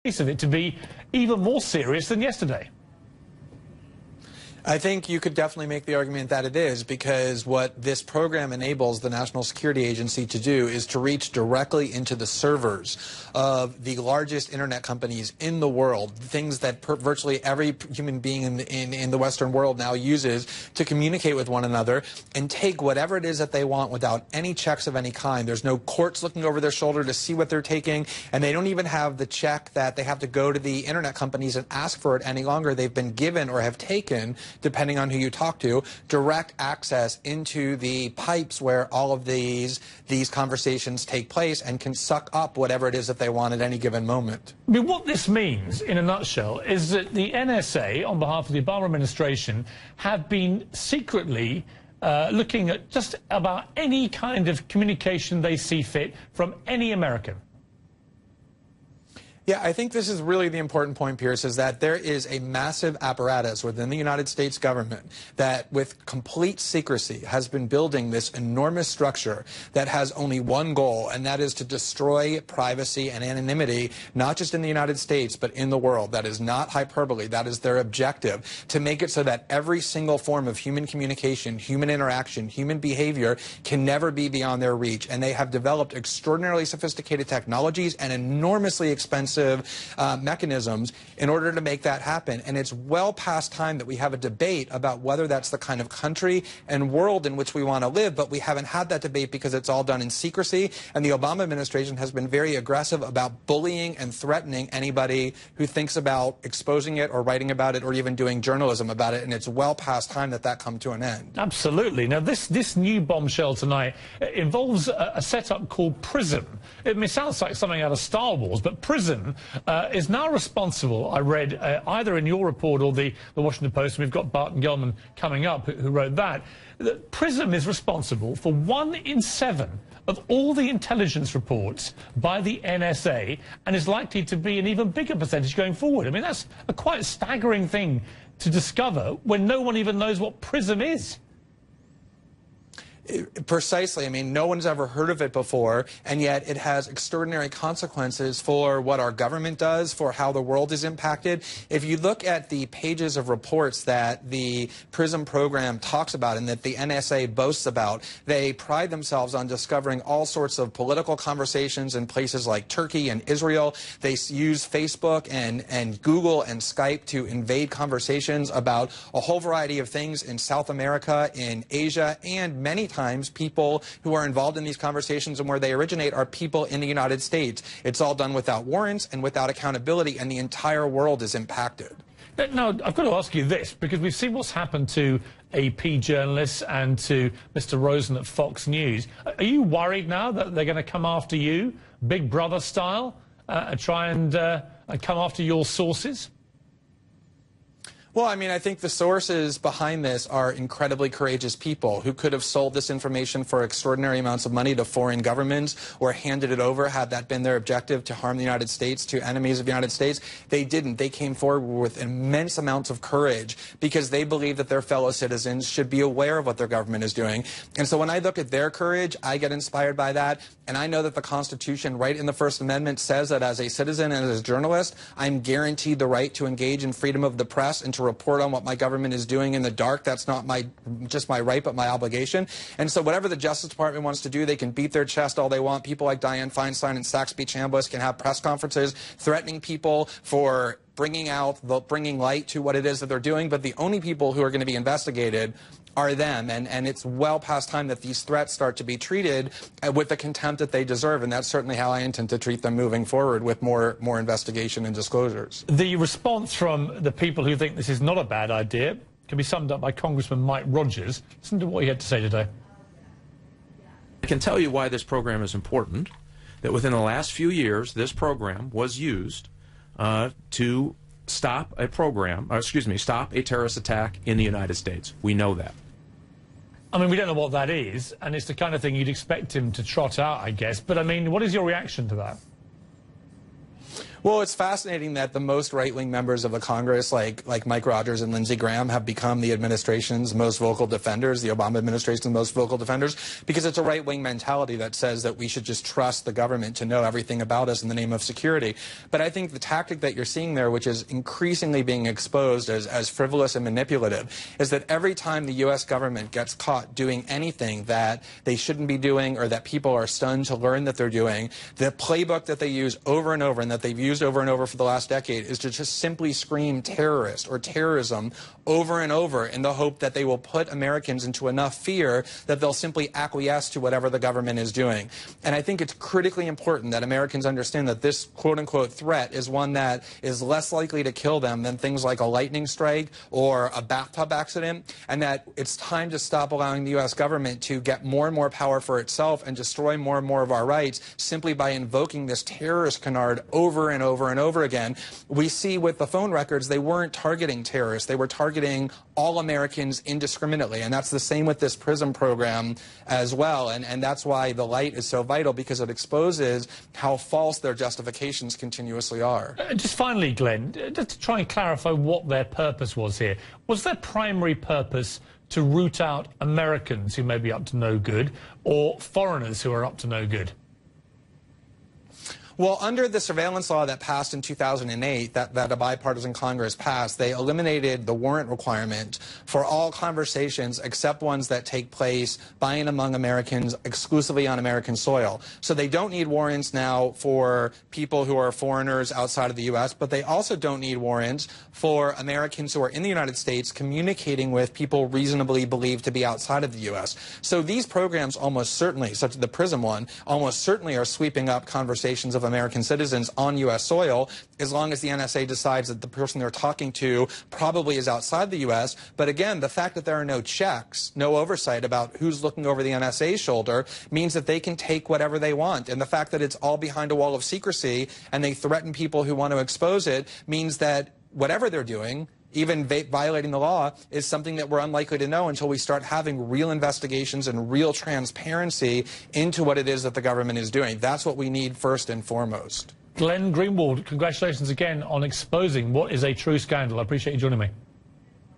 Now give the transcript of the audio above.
case of it to be even more serious than yesterday. I think you could definitely make the argument that it is, because what this program enables the National Security Agency to do is to reach directly into the servers of the largest internet companies in the world, things that virtually every human being in the Western world now uses to communicate with one another, and take whatever it is that they want without any checks of any kind. There's no courts looking over their shoulder to see what they're taking, and they don't even have the check that they have to go to the internet companies and ask for it any longer. They've been given or have taken, depending on who you talk to, direct access into the pipes where all of these conversations take place, and can suck up whatever it is that they want at any given moment. I mean, what this means, in a nutshell, is that the NSA, on behalf of the Obama administration, have been secretly looking at just about any kind of communication they see fit from any American. Yeah, I think this is really the important point, Piers, is that there is a massive apparatus within the United States government that, with complete secrecy, has been building this enormous structure that has only one goal, and that is to destroy privacy and anonymity, not just in the United States, but in the world. That is not hyperbole. That is their objective, to make it so that every single form of human communication, human interaction, human behavior can never be beyond their reach. And they have developed extraordinarily sophisticated technologies and enormously expensive mechanisms in order to make that happen. And it's well past time that we have a debate about whether that's the kind of country and world in which we want to live, but we haven't had that debate because it's all done in secrecy, and the Obama administration has been very aggressive about bullying and threatening anybody who thinks about exposing it or writing about it or even doing journalism about it, and it's well past time that that come to an end. Absolutely. Now, this new bombshell tonight involves a setup called PRISM. It sounds like something out of Star Wars, but PRISM is now responsible, I read, either in your report or the Washington Post, and we've got Barton Gellman coming up who wrote that PRISM is responsible for 1 in 7 of all the intelligence reports by the NSA, and is likely to be an even bigger percentage going forward. I mean, that's a quite staggering thing to discover when no one even knows what PRISM is. Precisely. I mean, no one's ever heard of it before, and yet it has extraordinary consequences for what our government does, for how the world is impacted. If you look at the pages of reports that the PRISM program talks about and that the NSA boasts about, they pride themselves on discovering all sorts of political conversations in places like Turkey and Israel. They use Facebook and Google and Skype to invade conversations about a whole variety of things in South America, in Asia, and many times people who are involved in these conversations and where they originate are people in the United States. It's all done without warrants and without accountability, and the entire world is impacted. Now, I've got to ask you this, because we've seen what's happened to AP journalists and to Mr. Rosen at Fox News. Are you worried now that they're going to come after you, Big Brother style, try and come after your sources? Well, I mean, I think the sources behind this are incredibly courageous people who could have sold this information for extraordinary amounts of money to foreign governments or handed it over had that been their objective, to harm the United States, to enemies of the United States. They didn't. They came forward with immense amounts of courage because they believe that their fellow citizens should be aware of what their government is doing. And so when I look at their courage, I get inspired by that. And I know that the Constitution, right in the First Amendment, says that as a citizen and as a journalist, I'm guaranteed the right to engage in freedom of the press and to report on what my government is doing in the dark. That's not just my right, but my obligation. And so whatever the Justice Department wants to do, they can beat their chest all they want. People like Dianne Feinstein and Saxby Chambliss can have press conferences threatening people for bringing light to what it is that they're doing. But the only people who are going to be investigated are them, and it's well past time that these threats start to be treated with the contempt that they deserve, and that's certainly how I intend to treat them moving forward, with more investigation and disclosures. The response from the people who think this is not a bad idea can be summed up by Congressman Mike Rogers. Listen to what he had to say today. I can tell you why this program is important, that within the last few years, this program was used to stop a stop a terrorist attack in the United States. We know that. I mean, we don't know what that is, and it's the kind of thing you'd expect him to trot out, I guess. But, I mean, what is your reaction to that? Well, it's fascinating that the most right-wing members of the Congress, like Mike Rogers and Lindsey Graham, have become the administration's most vocal defenders, the Obama administration's most vocal defenders, because it's a right-wing mentality that says that we should just trust the government to know everything about us in the name of security. But I think the tactic that you're seeing there, which is increasingly being exposed as frivolous and manipulative, is that every time the U.S. government gets caught doing anything that they shouldn't be doing or that people are stunned to learn that they're doing, the playbook that they use over and over and that they've used over and over for the last decade is to just simply scream terrorist or terrorism over and over in the hope that they will put Americans into enough fear that they'll simply acquiesce to whatever the government is doing. And I think it's critically important that Americans understand that this quote-unquote threat is one that is less likely to kill them than things like a lightning strike or a bathtub accident, and that it's time to stop allowing the U.S. government to get more and more power for itself and destroy more and more of our rights simply by invoking this terrorist canard over and over and over again. We see with the phone records, they weren't targeting terrorists. They were targeting all Americans indiscriminately. And that's the same with this PRISM program as well. And that's why the light is so vital, because it exposes how false their justifications continuously are. Just finally, Glenn, just to try and clarify what their purpose was here. Was their primary purpose to root out Americans who may be up to no good, or foreigners who are up to no good? Well, under the surveillance law that passed in 2008, that a bipartisan Congress passed, they eliminated the warrant requirement for all conversations except ones that take place by and among Americans exclusively on American soil. So they don't need warrants now for people who are foreigners outside of the U.S., but they also don't need warrants for Americans who are in the United States communicating with people reasonably believed to be outside of the U.S. So these programs almost certainly, such as the PRISM one, almost certainly are sweeping up conversations of American citizens on U.S. soil, as long as the NSA decides that the person they're talking to probably is outside the U.S. But again, the fact that there are no checks, no oversight about who's looking over the NSA's shoulder, means that they can take whatever they want. And the fact that it's all behind a wall of secrecy and they threaten people who want to expose it means that whatever they're doing, even violating the law, is something that we're unlikely to know until we start having real investigations and real transparency into what it is that the government is doing. That's what we need first and foremost. Glenn Greenwald, congratulations again on exposing what is a true scandal. I appreciate you joining me.